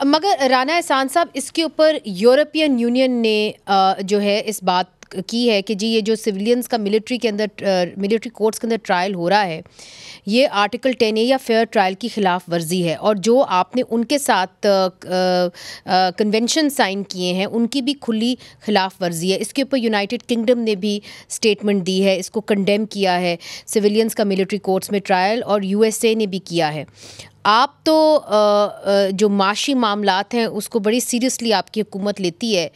मगर राना एहसान साहब, इसके ऊपर यूरोपियन यूनियन ने जो है इस बात की है कि जी ये जो सिविलियंस का मिलिट्री के अंदर मिलिट्री कोर्ट्स के अंदर ट्रायल हो रहा है, ये आर्टिकल 10A या फेयर ट्रायल की खिलाफ वर्जी है, और जो आपने उनके साथ कन्वेंशन साइन किए हैं उनकी भी खुली खिलाफ वर्जी है। इसके ऊपर यूनाइटेड किंगडम ने भी स्टेटमेंट दी है, इसको कंडेम किया है सिविलियंस का मिलिट्री कोर्ट्स में ट्रायल, और USA ने भी किया है। आप तो जो माशी मामलात हैं उसको बड़ी सीरियसली आपकी हुकूमत लेती है,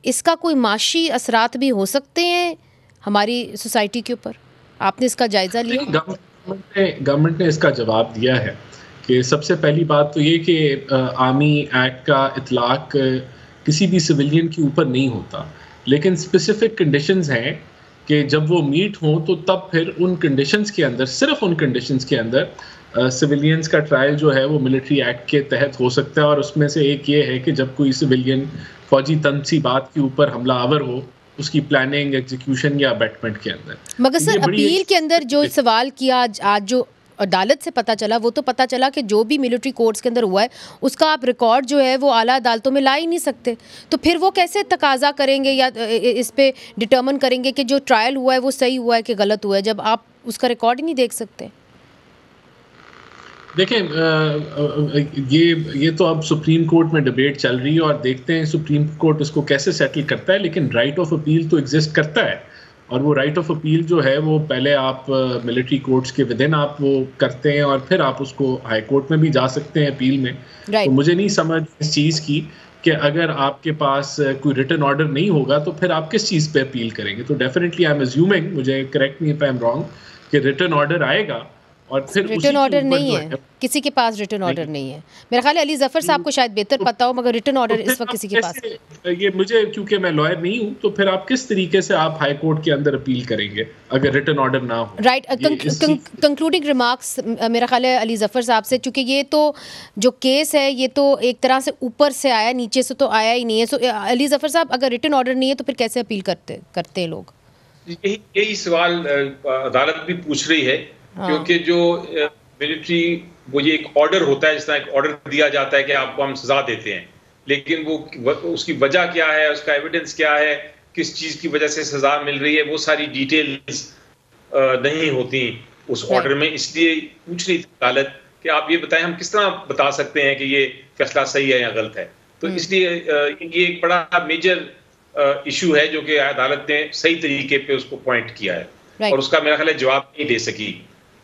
इसका कोई माशी असरात भी हो सकते हैं हमारी सोसाइटी के ऊपर? आपने इसका जायज़ा लिया? गवर्नमेंट ने इसका जवाब दिया है कि सबसे पहली बात तो ये कि आर्मी एक्ट का इतलाक किसी भी सिविलियन के ऊपर नहीं होता, लेकिन स्पेसिफिक कंडीशंस हैं कि जब वो मीट हों तो तब फिर उन कंडीशंस के अंदर, सिर्फ उन कंडीशंस के अंदर सिविलियंस का ट्रायल जो है वो मिलिट्री एक्ट के तहत हो सकता है। और उसमें से एक ये है कि जब कोई सिविलियन फौजी तनसीबात के ऊपर हमलावर हो, उसकी प्लानिंग, एग्जीक्यूशन या अबैटमेंट के अंदर। मगर सर अपील के अंदर जो सवाल किया आज जो अदालत से पता चला, वो तो पता चला कि जो भी मिलिट्री कोर्ट्स के अंदर हुआ है उसका आप रिकॉर्ड जो है वो आला अदालतों में ला ही नहीं सकते, तो फिर वो कैसे तकाजा करेंगे या इस पे डिटर्मिन करेंगे कि जो ट्रायल हुआ है वो सही हुआ है कि गलत हुआ है, जब आप उसका रिकॉर्ड ही नहीं देख सकते? देखें, ये तो अब सुप्रीम कोर्ट में डिबेट चल रही है और देखते हैं सुप्रीम कोर्ट इसको कैसे सेटल करता है, लेकिन राइट ऑफ अपील तो एग्जिस्ट करता है। और वो राइट ऑफ अपील जो है वो पहले आप मिलिट्री कोर्ट्स के विदिन आप वो करते हैं और फिर आप उसको हाई कोर्ट में भी जा सकते हैं अपील में। तो मुझे नहीं समझ इस चीज़ की कि अगर आपके पास कोई रिटन ऑर्डर नहीं होगा तो फिर आप किस चीज़ पे अपील करेंगे। तो डेफिनेटली आई एम अज्यूमिंग, मुझे correct me if I am wrong, कि रिटन ऑर्डर आएगा और फिर रिटर्न ऑर्डर नहीं है, किसी के पास रिटर्न ऑर्डर नहीं है। मेरा ख्याल है अली जफर साहब को शायद बेहतर पता हो, मगर रिटर्न ऑर्डर इस वक्त किसी के पास ये मुझे, क्योंकि मैं लॉयर नहीं हूं, तो फिर आप किस तरीके से आप हाई कोर्ट के अंदर अपील करेंगे अगर रिटर्न ऑर्डर ना हो? राइट। कंक्लूडिंग रिमार्क्स मेरा ख्याल है अली जफर साहब से, क्योंकि ये तो जो केस है ये तो एक तरह से ऊपर से आया, नीचे से तो आया ही नहीं है। सो अली जफर साहब, अगर रिटर्न ऑर्डर नहीं है तो फिर कैसे अपील करते हैं लोग? यही सवाल अदालत भी पूछ रही है, क्योंकि जो मिलिट्री वो ये एक ऑर्डर होता है, जिस तरह एक ऑर्डर दिया जाता है कि आपको हम सजा देते हैं, लेकिन वो उसकी वजह क्या है, उसका एविडेंस क्या है, किस चीज की वजह से सजा मिल रही है, वो सारी डिटेल्स नहीं होती उस ऑर्डर में। इसलिए पूछ रही थी अदालत कि आप ये बताएं, हम किस तरह बता सकते हैं कि ये फैसला सही है या गलत है। तो इसलिए ये एक बड़ा मेजर इशू है जो कि अदालत ने सही तरीके पे उसको पॉइंट किया है, और उसका मेरा ख्याल है जवाब नहीं दे सकी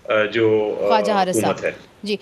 जो हुकूमत है। जी।